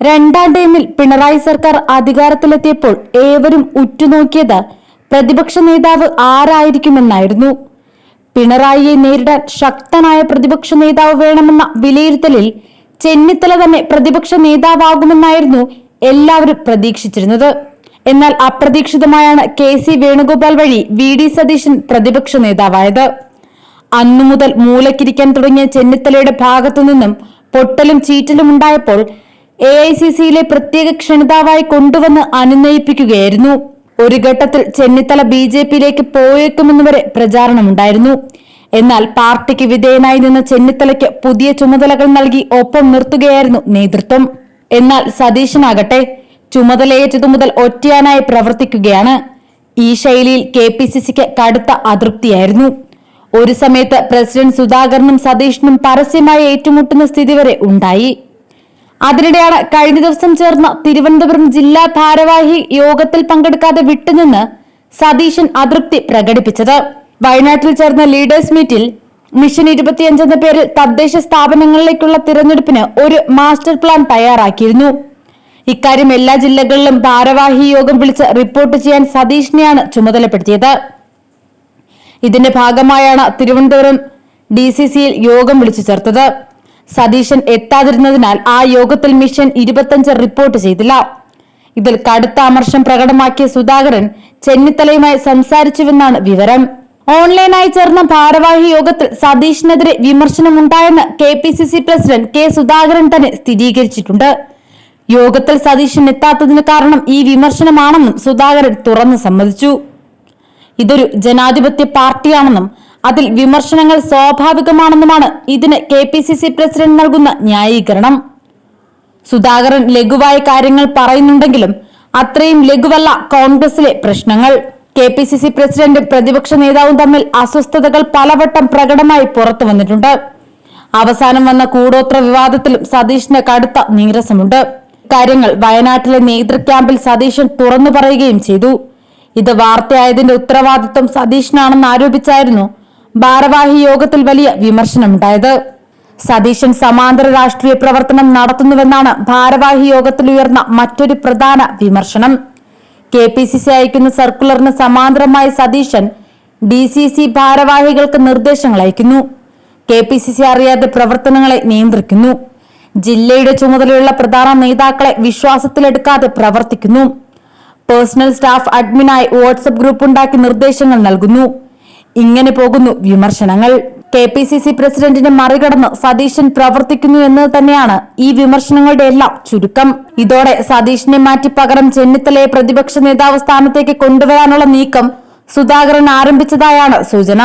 രണ്ടാം ടൈമിൽ പിണറായി സർക്കാർ അധികാരത്തിലെത്തിയപ്പോൾ ഏവരും ഉറ്റുനോക്കിയത് പ്രതിപക്ഷ നേതാവ് ആരായിരിക്കുമെന്നായിരുന്നു. പിണറായിയെ നേരിടാൻ ശക്തനായ പ്രതിപക്ഷ നേതാവ് വേണമെന്ന വിലയിരുത്തലിൽ ചെന്നിത്തല തന്നെ പ്രതിപക്ഷ നേതാവാകുമെന്നായിരുന്നു എല്ലാവരും പ്രതീക്ഷിച്ചിരുന്നത്. എന്നാൽ അപ്രതീക്ഷിതമായാണ് കെ.സി. വേണുഗോപാൽ വഴി വി.ഡി. സതീശൻ പ്രതിപക്ഷ നേതാവായത്. അന്നു മുതൽ മൂലക്കിരിക്കാൻ തുടങ്ങിയ ചെന്നിത്തലയുടെ ഭാഗത്തുനിന്നും പൊട്ടലും ചീറ്റലും ഉണ്ടായപ്പോൾ AICCയിലെ പ്രത്യേക ക്ഷണിതാവായി കൊണ്ടുവന്ന് അനുനയിപ്പിക്കുകയായിരുന്നു. ഒരു ഘട്ടത്തിൽ ചെന്നിത്തല BJPയിലേക്ക് പോയേക്കുമെന്ന് വരെ പ്രചാരണമുണ്ടായിരുന്നു. എന്നാൽ പാർട്ടിക്ക് വിധേയനായി നിന്ന ചെന്നിത്തലയ്ക്ക് പുതിയ ചുമതലകൾ നൽകി ഒപ്പം നിർത്തുകയായിരുന്നു നേതൃത്വം. എന്നാൽ സതീശനാകട്ടെ ചുമതലയേറ്റതു മുതൽ ഒറ്റയാനായി പ്രവർത്തിക്കുകയാണ്. ഈ ശൈലിയിൽ KPCCക്ക് കടുത്ത അതൃപ്തിയായിരുന്നു. ഒരു സമയത്ത് പ്രസിഡന്റ് സുധാകരനും സതീശനും പരസ്യമായി ഏറ്റുമുട്ടുന്ന സ്ഥിതി വരെ ഉണ്ടായി. അതിനിടെയാണ് കഴിഞ്ഞ ദിവസം ചേർന്ന തിരുവനന്തപുരം ജില്ലാ ഭാരവാഹി യോഗത്തിൽ പങ്കെടുക്കാതെ വിട്ടുനിന്ന് സതീശൻ അതൃപ്തി പ്രകടിപ്പിച്ചത്. വയനാട്ടിൽ ചേർന്ന ലീഡേഴ്സ് മീറ്റിൽ മിഷൻ 25 എന്ന പേരിൽ തദ്ദേശ സ്ഥാപനങ്ങളിലേക്കുള്ള തിരഞ്ഞെടുപ്പിന് ഒരു മാസ്റ്റർ പ്ലാൻ തയ്യാറാക്കിയിരുന്നു. ഇക്കാര്യം എല്ലാ ജില്ലകളിലും ഭാരവാഹി യോഗം വിളിച്ച് റിപ്പോർട്ട് ചെയ്യാൻ സതീശനെയാണ് ചുമതലപ്പെടുത്തിയത്. ഇതിന്റെ ഭാഗമായാണ് തിരുവനന്തപുരം DCCയിൽ യോഗം വിളിച്ചു ചേർത്തത്. സതീശൻ എത്താതിരുന്നതിനാൽ ആ യോഗത്തിൽ മിഷൻ 25 റിപ്പോർട്ട് ചെയ്തില്ല. ഇതിൽ കടുത്ത അമർഷം പ്രകടമാക്കിയ സുധാകരൻ ചെന്നിത്തലയുമായി സംസാരിച്ചുവെന്നാണ് വിവരം. ഓൺലൈനായി ചേർന്ന ഭാരവാഹി യോഗത്തിൽ സതീശനെതിരെ വിമർശനമുണ്ടായെന്ന് KPCC പ്രസിഡന്റ് K. സുധാകരൻ തന്നെ സ്ഥിരീകരിച്ചിട്ടുണ്ട്. യോഗത്തിൽ സതീശൻ എത്താത്തതിന് കാരണം ഈ വിമർശനമാണെന്നും സുധാകരൻ തുറന്നു സമ്മതിച്ചു. ഇതൊരു ജനാധിപത്യ പാർട്ടിയാണെന്നും അതിൽ വിമർശനങ്ങൾ സ്വാഭാവികമാണെന്നുമാണ് ഇതിന് KPCC പ്രസിഡന്റ് നൽകുന്ന ന്യായീകരണം. സുധാകരൻ ലഘുവായ കാര്യങ്ങൾ പറയുന്നുണ്ടെങ്കിലും അത്രയും ലഘുവല്ല കോൺഗ്രസിലെ പ്രശ്നങ്ങൾ. KPCC പ്രസിഡന്റും പ്രതിപക്ഷ നേതാവും തമ്മിൽ അസ്വസ്ഥതകൾ പലവട്ടം പ്രകടമായി പുറത്തു വന്നിട്ടുണ്ട്. അവസാനം വന്ന കൂടോത്ര വിവാദത്തിലും സതീശന് കടുത്ത നീരസമുണ്ട്. കാര്യങ്ങൾ വയനാട്ടിലെ നേതൃക്യാമ്പിൽ സതീശൻ തുറന്നു പറയുകയും ചെയ്തു. ഇത് വാർത്തയായതിന്റെ ഉത്തരവാദിത്വം സതീശനാണെന്ന് ആരോപിച്ചായിരുന്നു ഭാരവാഹി യോഗത്തിൽ വലിയ വിമർശനമുണ്ടായത്. സതീശൻ സമാന്തര രാഷ്ട്രീയ പ്രവർത്തനം നടത്തുന്നുവെന്നാണ് ഭാരവാഹി യോഗത്തിൽ ഉയർന്ന മറ്റൊരു പ്രധാന വിമർശനം. KPCC അയക്കുന്ന സർക്കുലറിന് സമാന്തരമായി സതീശൻ DCC ഭാരവാഹികൾക്ക് നിർദ്ദേശങ്ങൾ അയക്കുന്നു. KPCC അറിയാതെ പ്രവർത്തനങ്ങളെ നിയന്ത്രിക്കുന്നു. ജില്ലയുടെ ചുമതലയുള്ള പ്രധാന നേതാക്കളെ വിശ്വാസത്തിലെടുക്കാതെ പ്രവർത്തിക്കുന്നു. പേഴ്സണൽ സ്റ്റാഫ് അഡ്മിനായി വാട്സ്ആപ്പ് ഗ്രൂപ്പ് ഉണ്ടാക്കി നിർദ്ദേശങ്ങൾ നൽകുന്നു. ഇങ്ങനെ പോകുന്നു വിമർശനങ്ങൾ. KPCC പ്രസിഡന്റിനെ മറികടന്ന് സതീശൻ പ്രവർത്തിക്കുന്നു എന്നത് തന്നെയാണ് ഈ വിമർശനങ്ങളുടെ എല്ലാം ചുരുക്കം. ഇതോടെ സതീശനെ മാറ്റി പകരം ചെന്നിത്തലയെ പ്രതിപക്ഷ നേതാവ് സ്ഥാനത്തേക്ക് കൊണ്ടുവരാനുള്ള നീക്കം സുധാകരൻ ആരംഭിച്ചതായാണ് സൂചന.